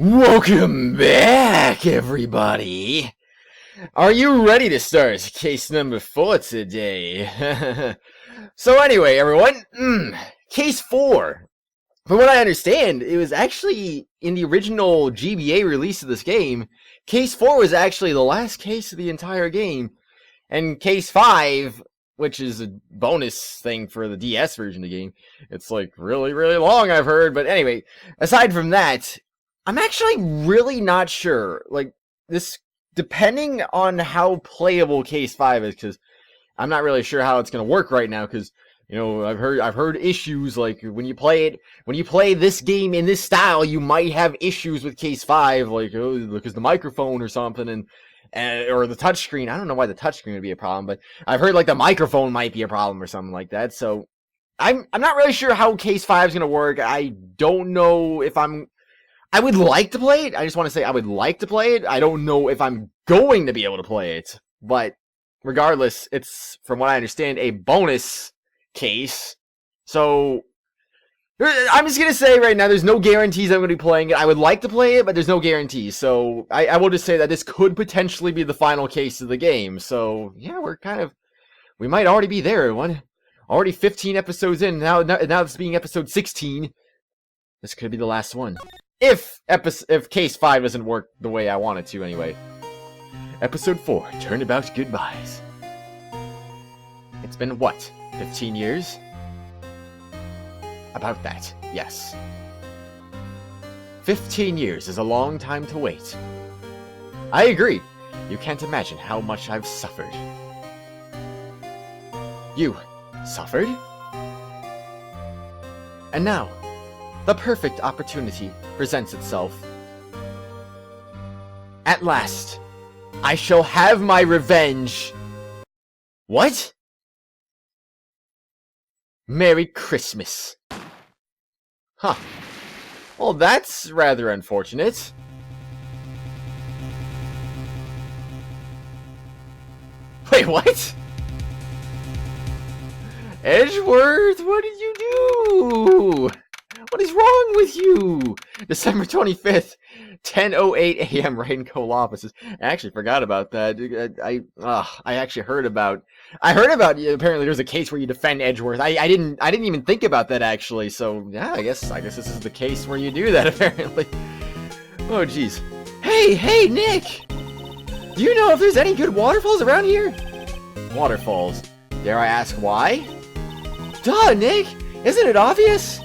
Welcome back, everybody! Are you ready to start case number 4 today? So anyway, everyone, case 4. From what I understand, it was actually in the original GBA release of this game. Case 4 was actually the last case of the entire game. And case 5, which is a bonus thing for the DS version of the game, it's like really, really long, I've heard. But anyway, aside from that, I'm actually really not sure, like, this, depending on how playable Case 5 is, because I'm not really sure how it's going to work right now, because, you know, I've heard issues, like, when you play this game in this style, you might have issues with Case 5, like, oh, because the microphone or something, or the touchscreen. I don't know why the touchscreen would be a problem, but I've heard, like, the microphone might be a problem or something like that, so I'm not really sure how Case 5 is going to work. I don't know if I would like to play it. I just want to say I would like to play it. I don't know if I'm going to be able to play it. But regardless, it's, from what I understand, a bonus case. So I'm just going to say right now, there's no guarantees I'm going to be playing it. I would like to play it, but there's no guarantees. So I will just say that this could potentially be the final case of the game. So yeah, we might already be there, everyone. Already 15 episodes in. Now it's being episode 16. This could be the last one. If Case 5 doesn't work the way I want it to, anyway. Episode 4, Turnabout Goodbyes. It's been, what, 15 years? About that, yes. 15 years is a long time to wait. I agree. You can't imagine how much I've suffered. You suffered? And now, the perfect opportunity presents itself. At last, I shall have my revenge. What? Merry Christmas. Huh. Well, that's rather unfortunate. Wait, what? Edgeworth, what did you do? What is wrong with you? December 25th, 10:08 a.m. right in Cole offices. I actually forgot about that. I actually heard about. Apparently, there's a case where you defend Edgeworth. I didn't even think about that actually. So yeah, I guess this is the case where you do that apparently. Oh jeez. Hey, Nick. Do you know if there's any good waterfalls around here? Waterfalls. Dare I ask why? Duh, Nick. Isn't it obvious?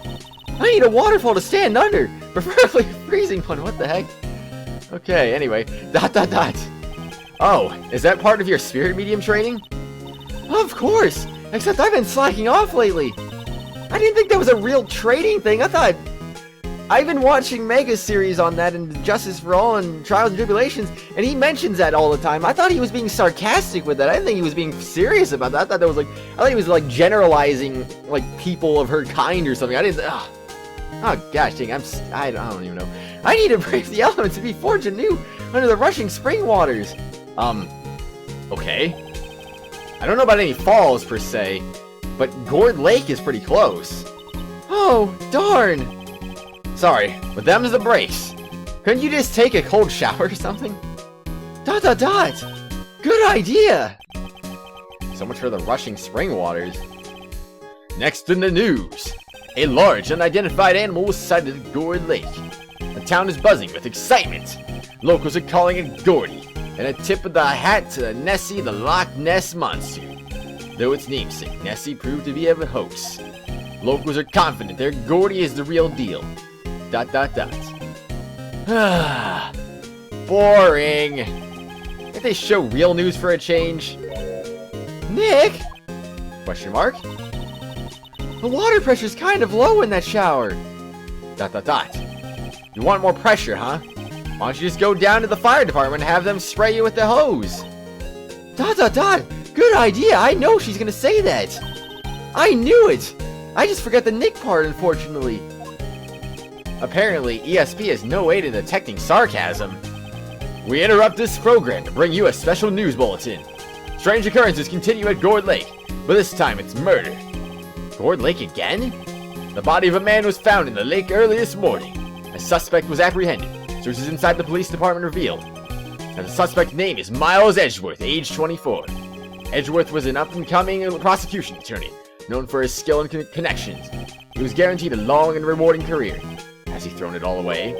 I need a waterfall to stand under, preferably a freezing one. What the heck? Okay, anyway. ... Oh, is that part of your spirit medium training? Of course! Except I've been slacking off lately. I didn't think that was a real training thing. I thought... I've been watching Mega series on that and Justice for All and Trials and Tribulations, and he mentions that all the time. I thought he was being sarcastic with that. I didn't think he was being serious about that. I thought he was like generalizing like people of her kind or something. I didn't... Oh gosh dang, I don't even know. I need to brave the elements to be forged anew under the rushing spring waters. Okay. I don't know about any falls per se, but Gourd Lake is pretty close. Oh, darn. Sorry, but them's the breaks. Couldn't you just take a cold shower or something? ... Good idea. So much for the rushing spring waters. Next in the news. A large, unidentified animal was sighted at Gourd Lake. The town is buzzing with excitement. Locals are calling it Gordy, and a tip of the hat to Nessie the Loch Ness Monster. Though its namesake, Nessie, proved to be a hoax. Locals are confident their Gordy is the real deal. ... Boring. Can't they show real news for a change? Nick? Question mark? The water pressure's kind of low in that shower. ... You want more pressure, huh? Why don't you just go down to the fire department and have them spray you with the hose? ... Good idea. I know she's gonna say that. I knew it. I just forgot the Nick part, unfortunately. Apparently, ESP has no way to detecting sarcasm. We interrupt this program to bring you a special news bulletin. Strange occurrences continue at Gourd Lake, but this time it's murder. Gourd Lake again? The body of a man was found in the lake early this morning. A suspect was apprehended. Sources inside the police department revealed that the suspect's name is Miles Edgeworth, age 24. Edgeworth was an up-and-coming prosecution attorney, known for his skill and connections. He was guaranteed a long and rewarding career. Has he thrown it all away? ...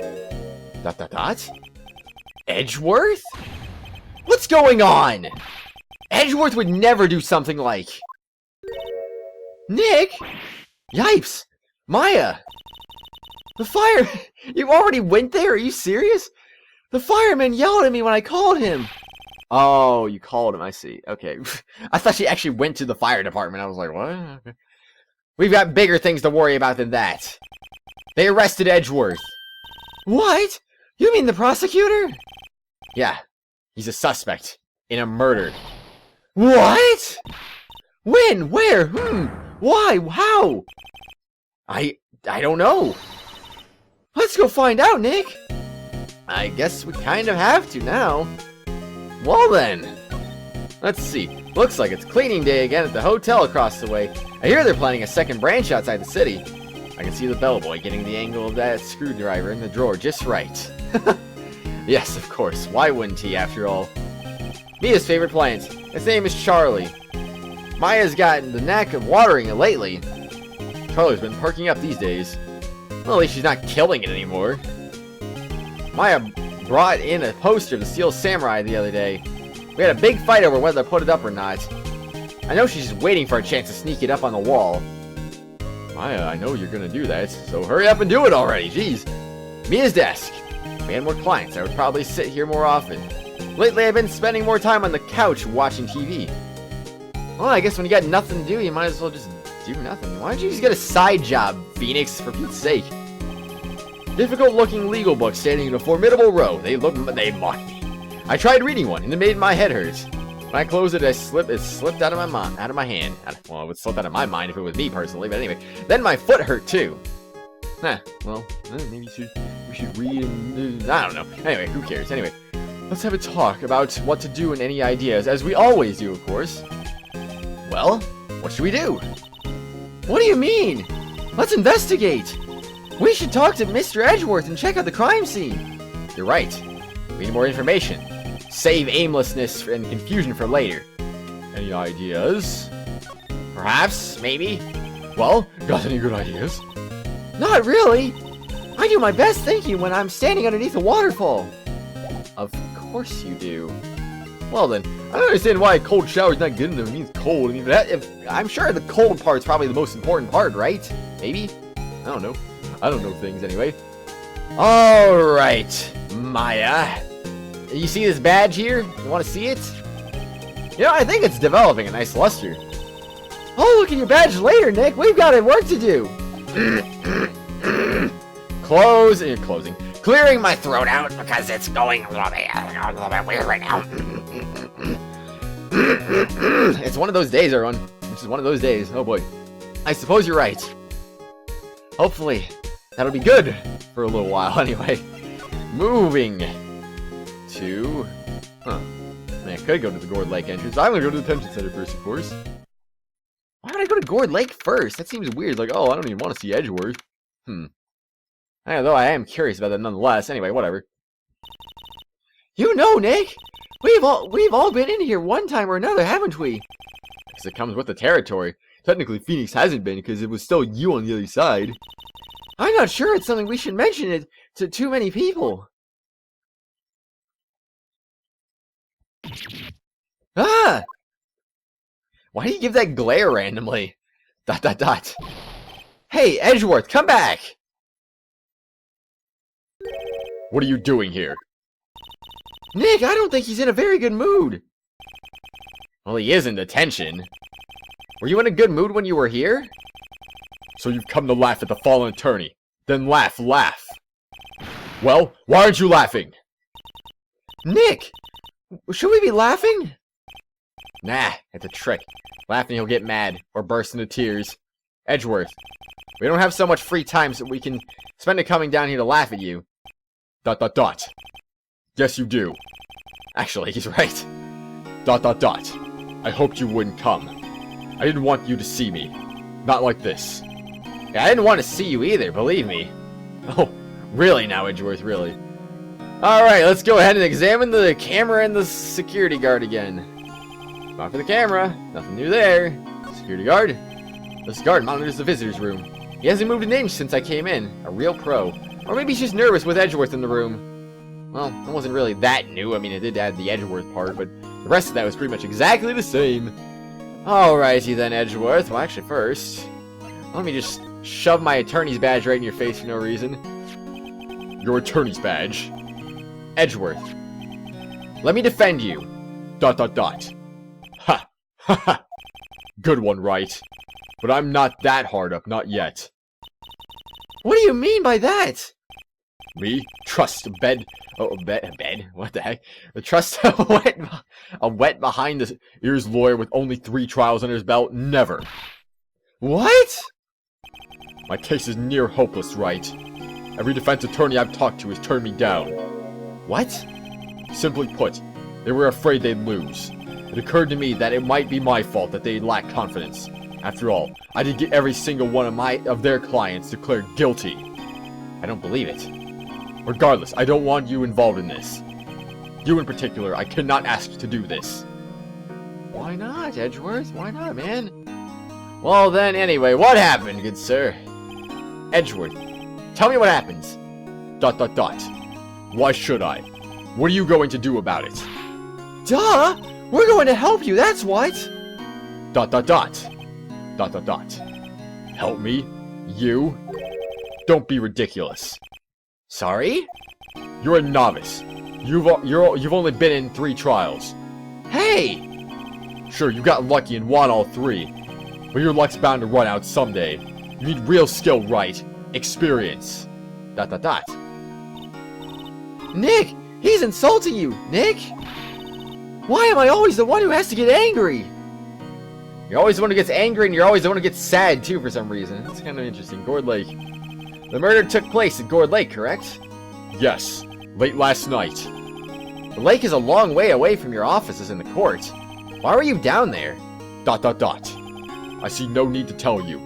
Edgeworth? What's going on? Edgeworth would never do something like... Nick? Yipes! Maya! The fire... You already went there? Are you serious? The fireman yelled at me when I called him. Oh, you called him, I see. Okay. I thought she actually went to the fire department. I was like, what? Okay. We've got bigger things to worry about than that. They arrested Edgeworth. What? You mean the prosecutor? Yeah. He's a suspect in a murder. What? When? Where? Why? How? I don't know. Let's go find out, Nick. I guess we kind of have to now. Well then. Let's see. Looks like it's cleaning day again at the hotel across the way. I hear they're planning a second branch outside the city. I can see the bellboy getting the angle of that screwdriver in the drawer just right. Yes, of course. Why wouldn't he, after all? Mia's favorite plant. His name is Charlie. Maya's gotten the knack of watering it lately. Charlie's been perking up these days. Well, at least she's not killing it anymore. Maya brought in a poster of the Steel Samurai the other day. We had a big fight over whether to put it up or not. I know she's just waiting for a chance to sneak it up on the wall. Maya, I know you're gonna do that, so hurry up and do it already, jeez. Mia's desk. If we had more clients, I would probably sit here more often. Lately, I've been spending more time on the couch watching TV. Well, I guess when you got nothing to do, you might as well just do nothing. Why don't you just get a side job, Phoenix, for Pete's sake? Difficult-looking legal books standing in a formidable row. They mock me. I tried reading one, and it made my head hurt. When I closed it, it slipped out of my hand. Well, it would slip out of my mind if it was me personally, but anyway. Then my foot hurt too. Well, maybe we should read and... I don't know. Anyway, who cares? Anyway, let's have a talk about what to do and any ideas, as we always do, of course. Well, what should we do? What do you mean? Let's investigate. We should talk to Mr. Edgeworth and check out the crime scene. You're right. We need more information. Save aimlessness and confusion for later. Any ideas? Perhaps? Maybe? Well, got any good ideas? Not really. I do my best thinking when I'm standing underneath a waterfall. Of course you do. Well then, I don't understand why a cold shower's not good enough. It means cold. I mean, I'm sure the cold part's probably the most important part, right? Maybe? I don't know. I don't know things anyway. Alright, Maya. You see this badge here? You want to see it? You know, I think it's developing a nice luster. Oh, look at your badge later, Nick. We've got work to do. Closing. Clearing my throat out because it's going a little bit weird right now. It's one of those days, everyone. This is one of those days. Oh boy. I suppose you're right. Hopefully, that'll be good for a little while anyway. Moving to... I mean, I could go to the Gourd Lake entrance, but I'm gonna go to the detention center first, of course. Why would I go to Gourd Lake first? That seems weird. Like, oh, I don't even want to see Edgeworth. Although I am curious about that nonetheless. Anyway, whatever. You know, Nick, we've all been in here one time or another, haven't we? Because it comes with the territory. Technically, Phoenix hasn't been because it was still you on the other side. I'm not sure it's something we should mention it to too many people. Ah! Why do you give that glare randomly? ... Hey, Edgeworth, come back! What are you doing here? Nick, I don't think he's in a very good mood. Well, he is in detention. Were you in a good mood when you were here? So you've come to laugh at the fallen attorney. Then laugh. Well, why aren't you laughing? Nick! Should we be laughing? Nah, it's a trick. Laughing he'll get mad, or burst into tears. Edgeworth, we don't have so much free time so we can spend it coming down here to laugh at you. ... Yes, you do. Actually, he's right. ... I hoped you wouldn't come. I didn't want you to see me. Not like this. Yeah, I didn't want to see you either, believe me. Oh, really now, Edgeworth, really? Alright, let's go ahead and examine the camera and the security guard again. Not for the camera. Nothing new there. Security guard. This guard monitors the visitor's room. He hasn't moved an inch since I came in. A real pro. Or maybe he's just nervous with Edgeworth in the room. Well, it wasn't really that new. I mean, it did add the Edgeworth part, but the rest of that was pretty much exactly the same. Alrighty then, Edgeworth. Well, actually, first, let me just shove my attorney's badge right in your face for no reason. Your attorney's badge? Edgeworth. Let me defend you. ... Ha! Ha ha! Good one, Wright. But I'm not that hard up, not yet. What do you mean by that? Me? Trust a bed... Oh, a bed? What the heck? The trust a wet behind the ears lawyer with only 3 trials under his belt? Never. What? My case is near hopeless, Wright. Every defense attorney I've talked to has turned me down. What? Simply put, they were afraid they'd lose. It occurred to me that it might be my fault that they lacked confidence. After all, I did get every single one of their clients declared guilty. I don't believe it. Regardless, I don't want you involved in this. You in particular, I cannot ask you to do this. Why not, Edgeworth? Why not, man? Well then, anyway, what happened, good sir? Edgeworth, tell me what happens. ... Why should I? What are you going to do about it? Duh! We're going to help you, that's what! ... Help me? You? Don't be ridiculous. Sorry? You're a novice. You've only been in 3 trials. Hey! Sure, you got lucky and won all 3. But your luck's bound to run out someday. You need real skill, Wright. Experience. ... Nick! He's insulting you, Nick! Why am I always the one who has to get angry? You're always the one who gets angry, and you're always the one who gets sad, too, for some reason. That's kind of interesting. Gourd Lake. The murder took place at Gourd Lake, correct? Yes. Late last night. The lake is a long way away from your offices in the court. Why were you down there? ... I see no need to tell you.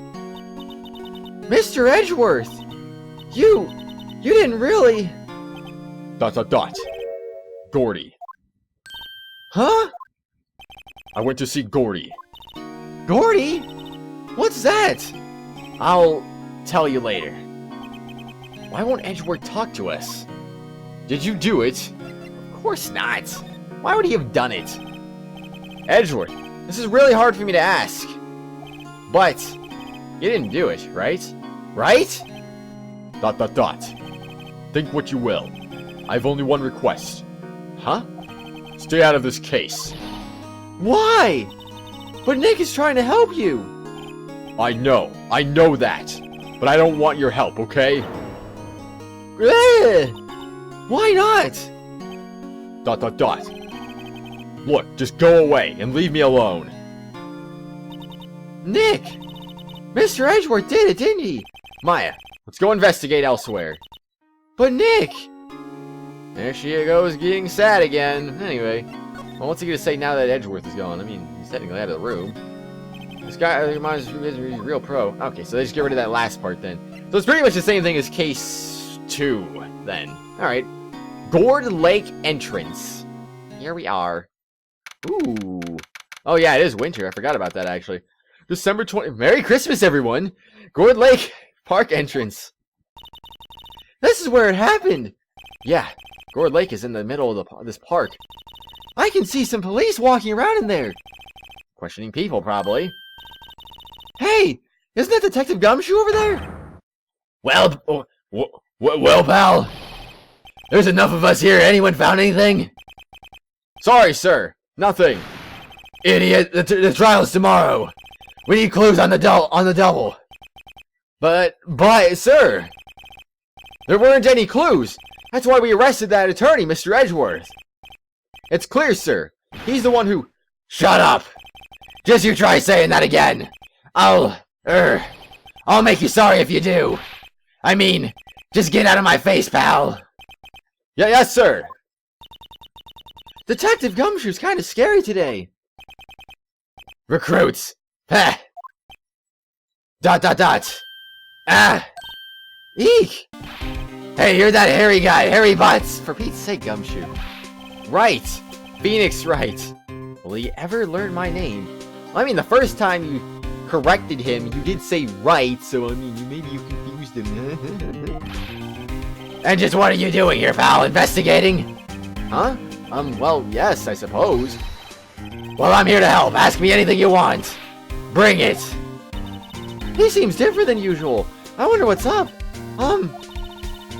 Mr. Edgeworth! You didn't really... ... Gordy. Huh? I went to see Gordy. Gordy? What's that? I'll tell you later. Why won't Edgeworth talk to us? Did you do it? Of course not. Why would he have done it? Edgeworth, this is really hard for me to ask. But, you didn't do it, right? Right? ... Think what you will. I have only one request. Huh? Stay out of this case. Why? But Nick is trying to help you. I know that. But I don't want your help, okay? Why not? ... Look, just go away and leave me alone. Nick! Mr. Edgeworth did it, didn't he? Maya, let's go investigate elsewhere. But Nick! There she goes, getting sad again. Anyway, well, what's he gonna say now that Edgeworth is gone? I mean, he's technically out of the room. This guy reminds me of a real pro. Okay, so they just get rid of that last part then. So it's pretty much the same thing as case 2 then. Alright. Gourd Lake entrance. Here we are. Ooh. Oh yeah, it is winter. I forgot about that actually. December 20. Merry Christmas, everyone! Gourd Lake Park entrance. This is where it happened. Yeah, Gourd Lake is in the middle of this park. I can see some police walking around in there. Questioning people, probably. Hey, isn't that Detective Gumshoe over there? Well, well, pal. There's enough of us here. Anyone found anything? Sorry, sir. Nothing. Idiot. The trial is tomorrow. We need clues on the double. But, sir, there weren't any clues. That's why we arrested that attorney, Mr. Edgeworth. It's clear, sir. He's the one who... Shut up! Just you try saying that again. I'll make you sorry if you do. I mean, just get out of my face, pal. Yes, sir. Detective Gumshoe's kind of scary today. Recruits. Heh. ... Ah. Eek. Hey, you're that hairy guy, hairy butts! For Pete's sake, Gumshoe. Right! Phoenix Wright. Will he ever learn my name? I mean, the first time you corrected him, you did say right, so I mean, maybe you confused him. And just what are you doing here, pal? Investigating? Huh? Well, yes, I suppose. Well, I'm here to help. Ask me anything you want. Bring it. He seems different than usual. I wonder what's up.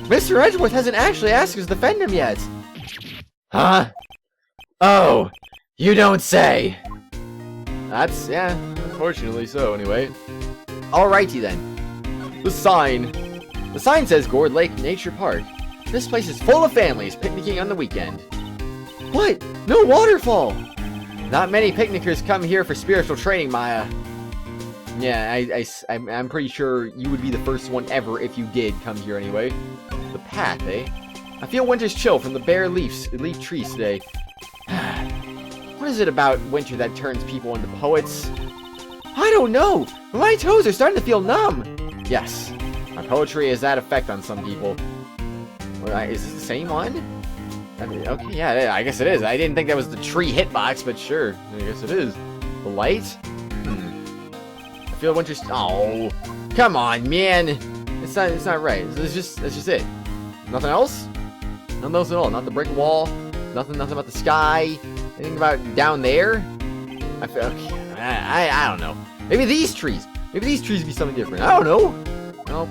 Mr. Edgeworth hasn't actually asked us to defend him yet. Huh? Oh, you don't say. That's, yeah, unfortunately so, anyway. Alrighty then. The sign. The sign says Gourd Lake Nature Park. This place is full of families picnicking on the weekend. What? No waterfall! Not many picnickers come here for spiritual training, Maya. Yeah, I'm pretty sure you would be the first one ever if you did come here anyway. The path, eh? I feel winter's chill from the bare leaf trees today. What is it about winter that turns people into poets? I don't know, but my toes are starting to feel numb. Yes, my poetry has that effect on some people. Is this the same one? I mean, okay, yeah, I guess it is. I didn't think that was the tree hitbox, but sure, I guess it is. The light? I feel winter's... Oh, come on, man. It's not right. That's just it. Nothing else? Nothing else at all. Not the brick wall. Nothing about the sky. Anything about down there? I feel... Okay, I don't know. Maybe these trees. Maybe these trees be something different. I don't know. Nope.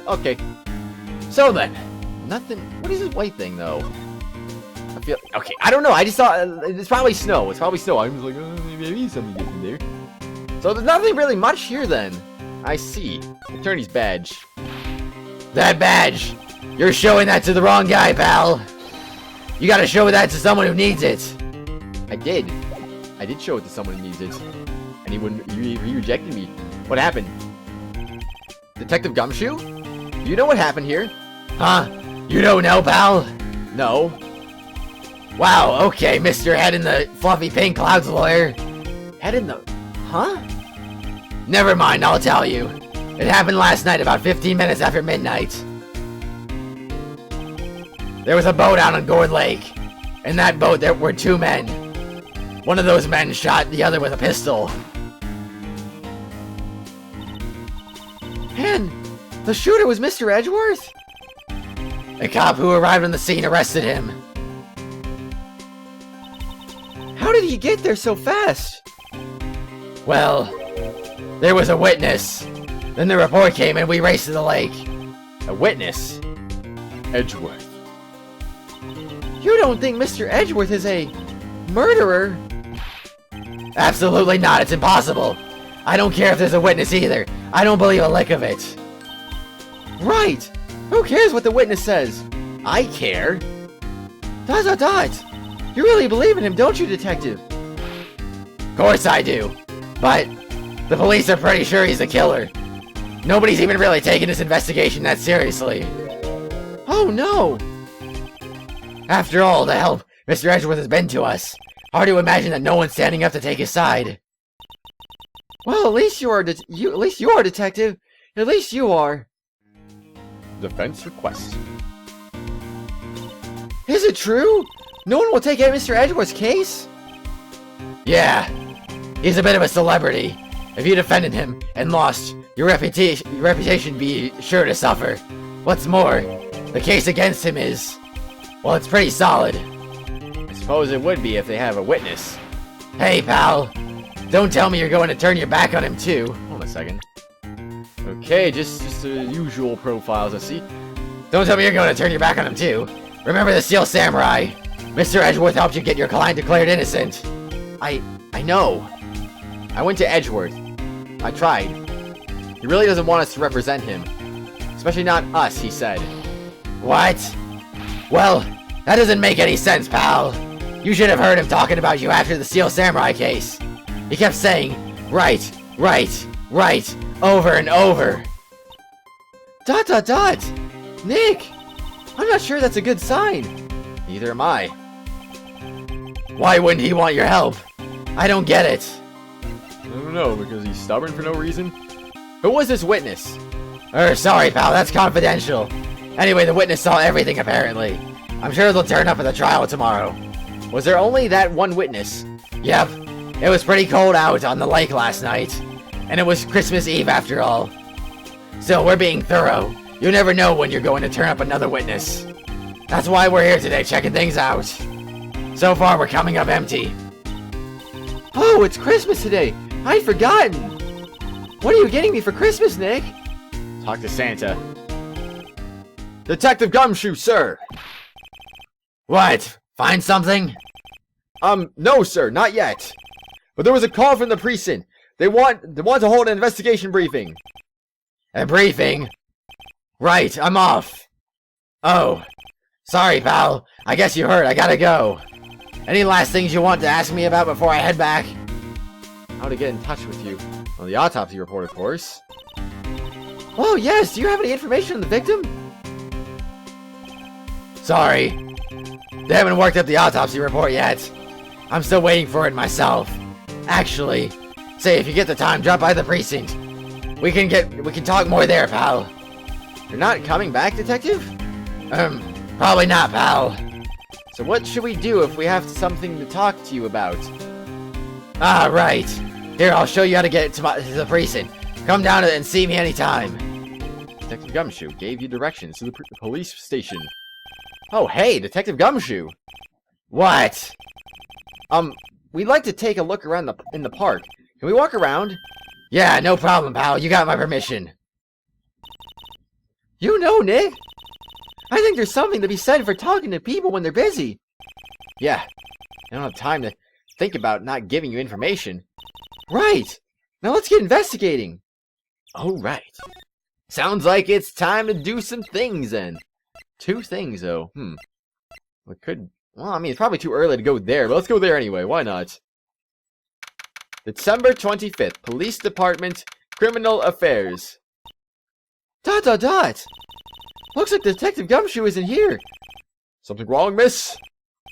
Okay. So then, nothing. What is this white thing though? I feel okay. I don't know. I just thought it's probably snow. It's probably snow. I was like, maybe something different there. So there's nothing really much here then. I see. Attorney's badge. That badge. You're showing that to the wrong guy, pal. You gotta show that to someone who needs it. I did. I did show it to someone who needs it, and he wouldn't. He rejected me. What happened? Detective Gumshoe? You know what happened here? Huh? You don't know, pal? No. Wow, okay, Mr. Head in the fluffy pink clouds lawyer. Head in the... Huh? Never mind, I'll tell you. It happened last night about 15 minutes after midnight. There was a boat out on Gourd Lake. In that boat there were two men. One of those men shot the other with a pistol. And the shooter was Mr. Edgeworth? A cop who arrived on the scene arrested him. How did he get there so fast? Well, there was a witness. Then the report came and we raced to the lake. A witness? Edgeworth. You don't think Mr. Edgeworth is a murderer? Absolutely not. It's impossible. I don't care if there's a witness either. I don't believe a lick of it. Right. Who cares what the witness says? I care. ... You really believe in him, don't you, detective? Of course I do. But the police are pretty sure he's the killer. Nobody's even really taking this investigation that seriously. Oh no! After all the help Mr. Edgeworth has been to us, hard to imagine that no one's standing up to take his side. Well, at least you are, detective. At least you are. Defense request. Is it true? No one will take out Mr. Edgeworth's case? Yeah, he's a bit of a celebrity. If you defended him and lost, your reputation be sure to suffer. What's more, the case against him is, well, it's pretty solid. I suppose it would be if they have a witness. Hey, pal. Don't tell me you're going to turn your back on him, too. Hold on a second. Okay, just the usual profiles I see. Don't tell me you're going to turn your back on him, too. Remember the Steel Samurai. Mr. Edgeworth helped you get your client declared innocent. I know. I went to Edgeworth. I tried. He really doesn't want us to represent him. Especially not us, he said. What? Well, that doesn't make any sense, pal. You should have heard him talking about you after the Steel Samurai case. He kept saying, right, over and over. ... Nick! I'm not sure that's a good sign. Neither am I. Why wouldn't he want your help? I don't get it. I don't know, because he's stubborn for no reason? Who was this witness? Sorry, pal, that's confidential. Anyway, the witness saw everything, apparently. I'm sure they'll turn up at the trial tomorrow. Was there only that one witness? Yep. It was pretty cold out on the lake last night. And it was Christmas Eve after all. So we're being thorough. You never know when you're going to turn up another witness. That's why we're here today, checking things out. So far, we're coming up empty. Oh, it's Christmas today. I'd forgotten. What are you getting me for Christmas, Nick? Talk to Santa. Detective Gumshoe, sir. What? Find something? No, sir, not yet. But there was a call from the precinct. They want to hold an investigation briefing. A briefing? Right, I'm off. Oh. Sorry, pal. I guess you heard. I gotta go. Any last things you want to ask me about before I head back? How to get in touch with you? Well, the autopsy report, of course. Oh, yes. Do you have any information on the victim? Sorry. They haven't worked up the autopsy report yet. I'm still waiting for it myself. Actually, say if you get the time, drop by the precinct. We can talk more there, pal. You're not coming back, detective? Probably not, pal. So what should we do if we have something to talk to you about? Ah, right. Here, I'll show you how to get to the precinct. Come down and see me anytime. Detective Gumshoe gave you directions to the police station. Oh, hey, Detective Gumshoe. What? We'd like to take a look around in the park. Can we walk around? Yeah, no problem, pal. You got my permission. You know, Nick. I think there's something to be said for talking to people when they're busy. Yeah. I don't have time to think about not giving you information. Right. Now let's get investigating. Oh, right. Sounds like it's time to do some things then. 2 things, though. Well, I mean, it's probably too early to go there, but let's go there anyway. Why not? December 25th, Police Department, Criminal Affairs. ... Looks like Detective Gumshoe isn't here. Something wrong, miss?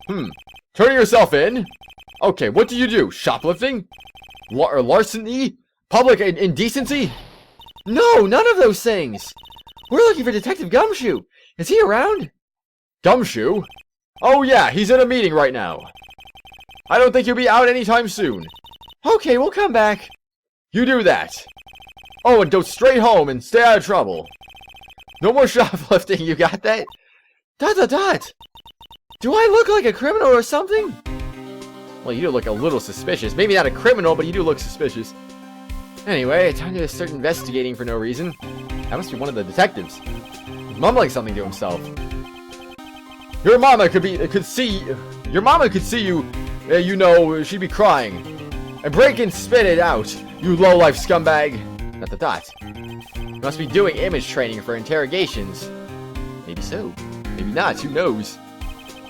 Turning yourself in? Okay, what do you do? Shoplifting? Larceny? Public indecency? No, none of those things. We're looking for Detective Gumshoe. Is he around? Gumshoe? Oh yeah, he's in a meeting right now. I don't think he'll be out anytime soon. Okay, we'll come back. You do that. Oh, and go straight home and stay out of trouble. No more shoplifting, you got that? ... Do I look like a criminal or something? Well, you do look a little suspicious. Maybe not a criminal, but you do look suspicious. Anyway, time to start investigating for no reason. That must be one of the detectives. He's mumbling something to himself. Your mama could see you, you know, she'd be crying. And break and spit it out, you low-life scumbag. ... You must be doing image training for interrogations. Maybe so. Maybe not, who knows?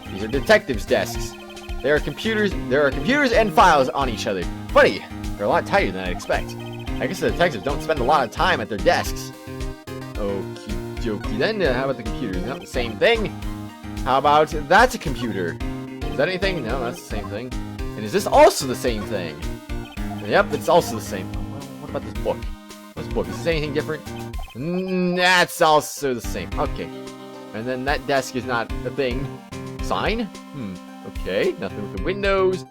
These are detectives' desks. There are computers and files on each other. Funny, they're a lot tighter than I'd expect. I guess the detectives don't spend a lot of time at their desks. Okie dokie then, how about the computers? Not the same thing. How about that's a computer? Is that anything? No, that's the same thing. And is this also the same thing? Yep, it's also the same. What about this book? What's book? Is this anything different? That's also the same. Okay. And then that desk is not a thing. Sign? Okay. Nothing with the windows.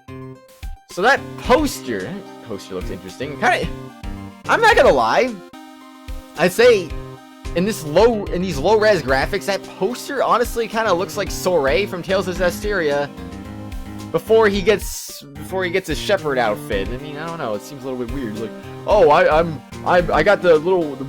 So that poster looks interesting. I'm not gonna lie. I'd say in these low res graphics, that poster honestly kind of looks like Soray from Tales of Zestiria before he gets his shepherd outfit. I mean, I don't know. It seems a little bit weird. Like, oh, I got the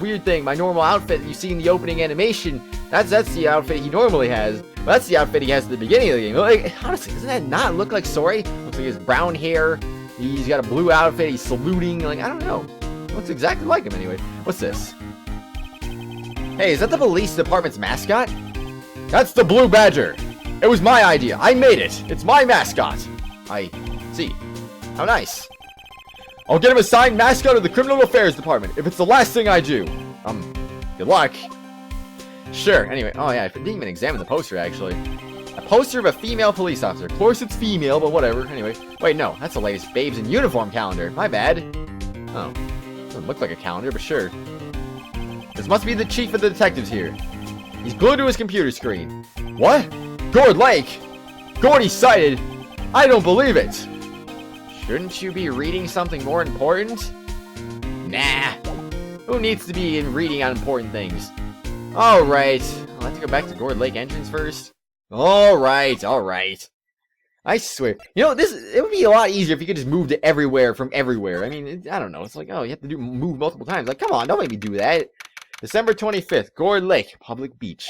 weird thing, my normal outfit you see in the opening animation. That's the outfit he normally has. But that's the outfit he has at the beginning of the game. Like, honestly, doesn't that not look like Soray? Looks like he has brown hair. He's got a blue outfit. He's saluting. Like, I don't know. Looks exactly like him anyway. What's this? Hey, is that the police department's mascot? That's the Blue Badger. It was my idea. I made it. It's my mascot. I see. How nice. I'll get him assigned mascot of the Criminal Affairs Department if it's the last thing I do. Good luck. Sure. Anyway, oh yeah, I didn't even examine the poster actually. A poster of a female police officer. Of course it's female, but whatever. Anyway, wait, no, that's the latest Babes in Uniform calendar. My bad. Oh, doesn't look like a calendar, but sure. This must be the chief of the detectives here. He's glued to his computer screen. What? Gord Lake? Gordy sighted? I don't believe it. Shouldn't you be reading something more important? Nah. Who needs to be reading on important things? Alright. I'll have to go back to Gord Lake entrance first. Alright. I swear. You know, it would be a lot easier if you could just move to everywhere from everywhere. I mean, I don't know. It's like, oh, you have to move multiple times. Like, come on, don't make me do that. December 25th, Gord Lake, Public Beach.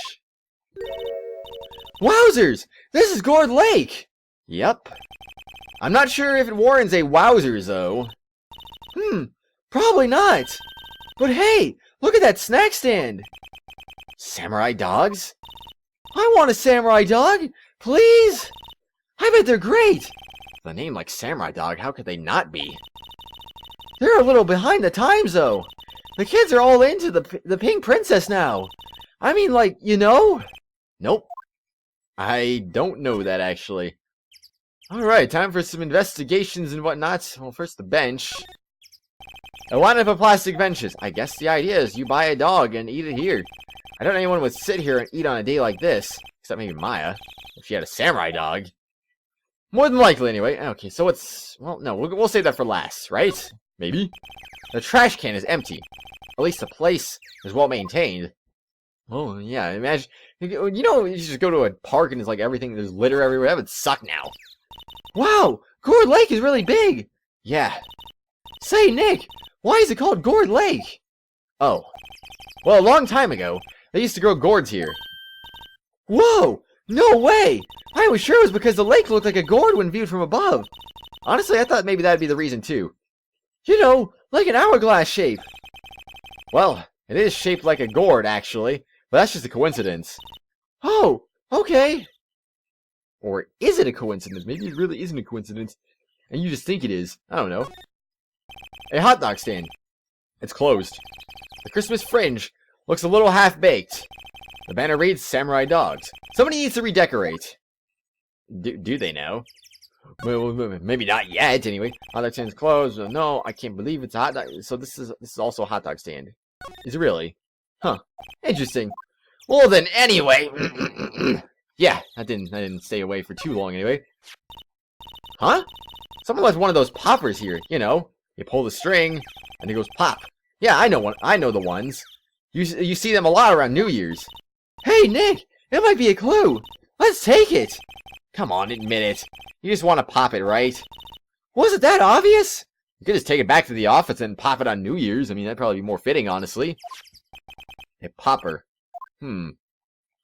Wowzers! This is Gord Lake! Yep. I'm not sure if it warrants a wowzers, though. Probably not. But hey, look at that snack stand! Samurai dogs? I want a samurai dog! Please! I bet they're great! The name like samurai dog, how could they not be? They're a little behind the times, though. The kids are all into the pink princess now. I mean, like, you know? Nope. I don't know that, actually. Alright, time for some investigations and whatnot. Well, first the bench. A lineup of plastic benches. I guess the idea is you buy a dog and eat it here. I don't know anyone would sit here and eat on a day like this. Except maybe Maya. If she had a samurai dog. More than likely, anyway. Okay, so it's... Well, no, we'll save that for last, right? Maybe? The trash can is empty. At least the place is well maintained. Oh, yeah, imagine... You know, you just go to a park and it's like everything, there's litter everywhere. That would suck now. Wow! Gord Lake is really big! Yeah. Say, Nick, why is it called Gord Lake? Oh. Well, a long time ago, they used to grow gourds here. Whoa! No way! I was sure it was because the lake looked like a gourd when viewed from above. Honestly, I thought maybe that'd be the reason, too. You know, like an hourglass shape. Well, it is shaped like a gourd, actually. But that's just a coincidence. Oh, okay. Or is it a coincidence? Maybe it really isn't a coincidence. And you just think it is. I don't know. A hot dog stand. It's closed. The Christmas fringe looks a little half-baked. The banner reads Samurai Dogs. Somebody needs to redecorate. Do they know? Well, maybe not yet, anyway. Hot dog stand's closed. No, I can't believe it's a hot dog. So this is also a hot dog stand. Is it really? Huh. Interesting. Well then, anyway. Yeah, I didn't stay away for too long anyway. Huh? Someone left one of those poppers here, you know. You pull the string, and it goes pop. Yeah, I know the ones. You see them a lot around New Year's. Hey, Nick! It might be a clue! Let's take it! Come on, admit it. You just want to pop it, right? Was it that obvious? You could just take it back to the office and pop it on New Year's. I mean, that'd probably be more fitting, honestly. A popper.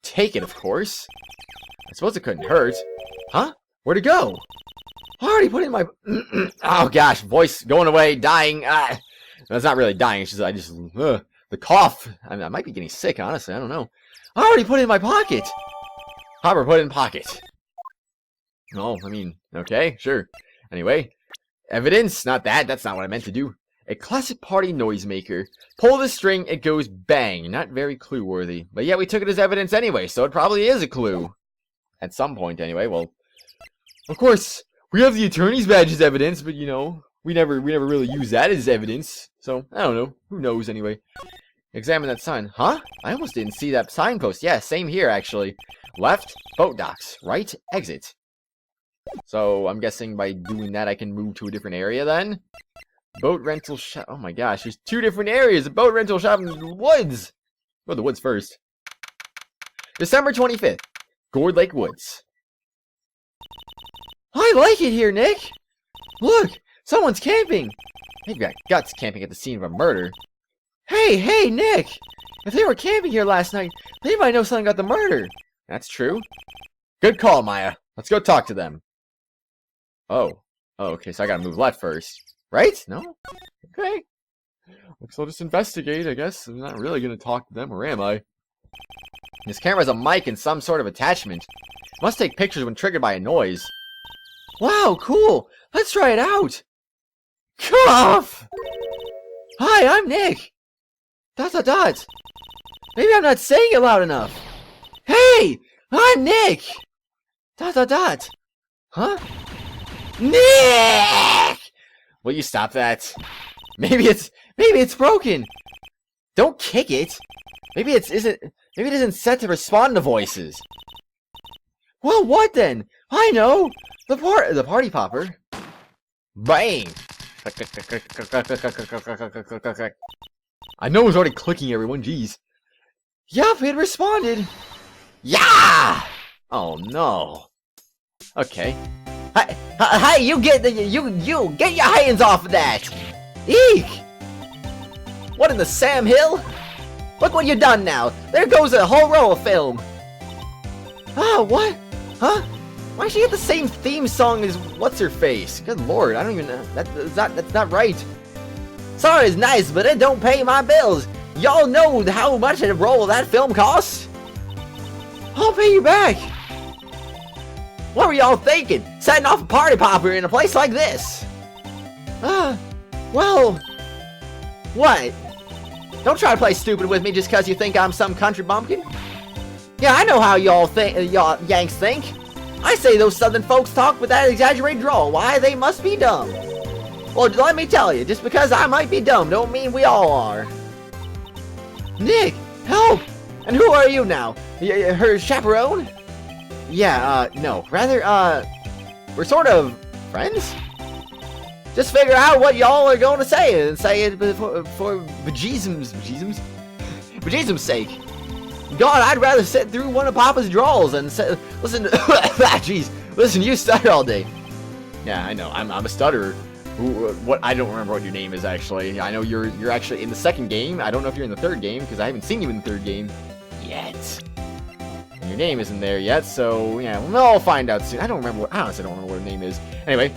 Take it, of course. I suppose it couldn't hurt. Huh? Where'd it go? I already put it in my... Oh, gosh. Voice going away. Dying. That's not really dying. It's just... the cough. I might be getting sick, honestly. I don't know. I already put it in my pocket. Hopper put it in pocket. Oh, I mean, okay. Sure. Anyway. Evidence. Not that. That's not what I meant to do. A classic party noisemaker. Pull the string, it goes bang. Not very clue-worthy. But yeah, we took it as evidence anyway, so it probably is a clue. At some point, anyway. Well, of course, we have the attorney's badge as evidence, but, you know, we never really use that as evidence. So, I don't know. Who knows, anyway. Examine that sign. Huh? I almost didn't see that signpost. Yeah, same here, actually. Left, boat docks. Right, exit. So, I'm guessing by doing that, I can move to a different area, then? Boat rental shop. Oh my gosh, there's two different areas. A boat rental shop in the woods. Go to the woods first. December 25th. Gord Lake Woods. I like it here, Nick. Look, someone's camping. They've got guts camping at the scene of a murder. Hey, Nick. If they were camping here last night, they might know something about the murder. That's true. Good call, Maya. Let's go talk to them. Oh, okay, so I gotta move left first. Right? No? Okay. Looks I'll just investigate, I guess. I'm not really gonna talk to them, or am I? This camera's a mic and some sort of attachment. Must take pictures when triggered by a noise. Wow, cool! Let's try it out! Cough! Hi, I'm Nick! ... Maybe I'm not saying it loud enough. Hey! I'm Nick! ... Huh? Nick! Will you stop that? Maybe it's broken. Don't kick it. Maybe it isn't set to respond to voices. Well, what then? I know. The party popper. Bang. I know it's already clicking, everyone. Jeez. Yup, it responded. Yeah. Oh no. Okay. Hey, you get you get your hands off of that. Eek. What in the Sam Hill? Look what you done now. There goes a whole row of film. Ah, what? Huh? Why she get the same theme song as what's her face? Good lord, I don't even know. That's not right. Sorry, it's nice, but it don't pay my bills. Y'all know how much a roll of that film costs? I'll pay you back. What were y'all thinking? Setting off a party popper in a place like this? Well, what? Don't try to play stupid with me just because you think I'm some country bumpkin. Yeah, I know how y'all Yanks think. I say those southern folks talk with that exaggerated drawl. Why, they must be dumb. Well, let me tell you, just because I might be dumb don't mean we all are. Nick, help! And who are you now? Her chaperone? Yeah, no. Rather, we're sort of friends? Just figure out what y'all are going to say and say it for bejesus's sake. God, I'd rather sit through one of Papa's drawls and listen to jeez, listen to you stutter all day. Yeah, I know. I'm a stutterer. I don't remember what your name is actually. I know you're actually in the second game. I don't know if you're in the third game because I haven't seen you in the third game yet. And your name isn't there yet, so yeah, we'll all find out soon. I honestly don't remember what her name is. Anyway,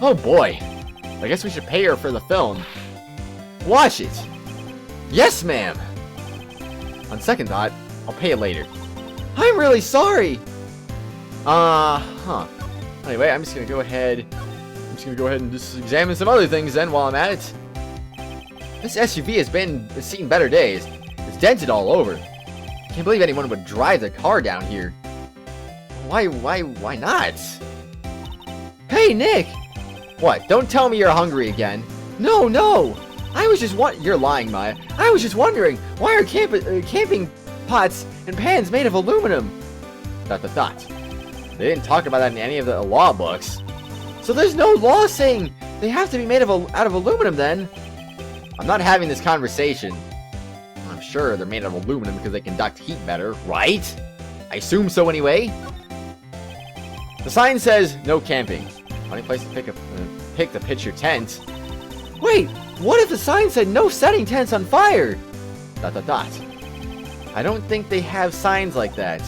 oh boy. I guess we should pay her for the film. Watch it. Yes, ma'am. On second thought, I'll pay it later. I'm really sorry. Anyway, I'm just gonna go ahead and just examine some other things then while I'm at it. This SUV has seen better days. It's dented all over. Can't believe anyone would drive their car down here. Why not? Hey, Nick. What? Don't tell me you're hungry again. No. I was just You're lying, Maya. I was just wondering, why are camping pots and pans made of aluminum? ... They didn't talk about that in any of the law books. So there's no law saying they have to be made out of aluminum then? I'm not having this conversation. I'm sure they're made of aluminum because they conduct heat better, right? I assume so anyway. The sign says no camping. Funny place to pick to pitch your tent. Wait, what if the sign said no setting tents on fire? ... I don't think they have signs like that.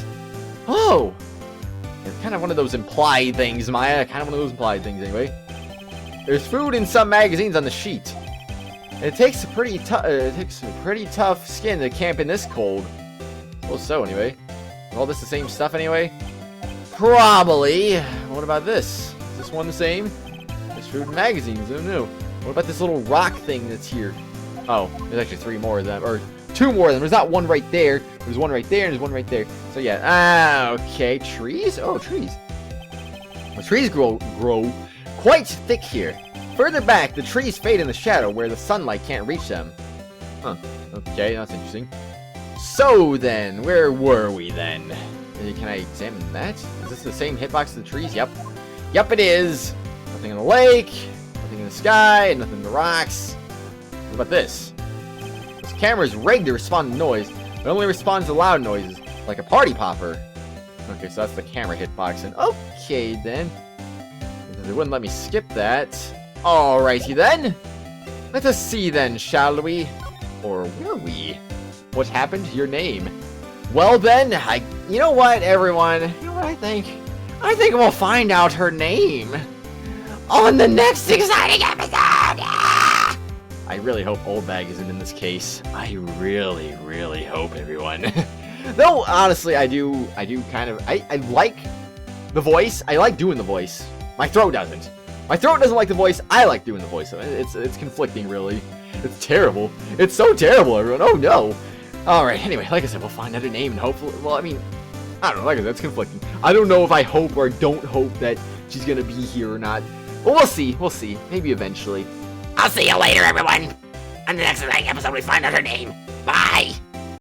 Oh! It's kind of one of those implied things, Maya. Kind of one of those implied things, anyway. There's food in some magazines on the sheet. It takes a pretty tough skin to camp in this cold. Well, so anyway. Is all this the same stuff anyway? Probably. What about this? Is this one the same? There's food in magazines. I don't know. What about this little rock thing that's here? Oh, there's actually 3 more of them, or 2 more of them. There's not one right there. There's one right there, and there's one right there. So yeah. Okay. Trees? Oh, trees. The trees grow quite thick here. Further back, the trees fade in the shadow where the sunlight can't reach them. Huh. Okay, that's interesting. So then, where were we then? Can I examine that? Is this the same hitbox as the trees? Yep. Yep, it is. Nothing in the lake. Nothing in the sky. Nothing in the rocks. What about this? This camera is rigged to respond to noise. It only responds to loud noises, like a party popper. Okay, so that's the camera hitbox. And okay, then. They wouldn't let me skip that. Alrighty, then. Let us see, then, shall we? Or will we? What happened to your name? Well, then, you know what, everyone? You know what I think? I think we'll find out her name on the next exciting episode! Ah! I really hope Old Bag isn't in this case. I really, really hope, everyone. Though, honestly, I do kind of... I like the voice. I like doing the voice. My throat doesn't. My throat doesn't like the voice. I like doing the voice. It's conflicting, really. It's terrible. It's so terrible, everyone. Oh, no. Alright, anyway, like I said, we'll find out her name and hopefully... Well, I mean, I don't know. Like I said, it's conflicting. I don't know if I hope or don't hope that she's gonna be here or not. But we'll see. We'll see. Maybe eventually. I'll see you later, everyone. On the next episode, we find out her name. Bye!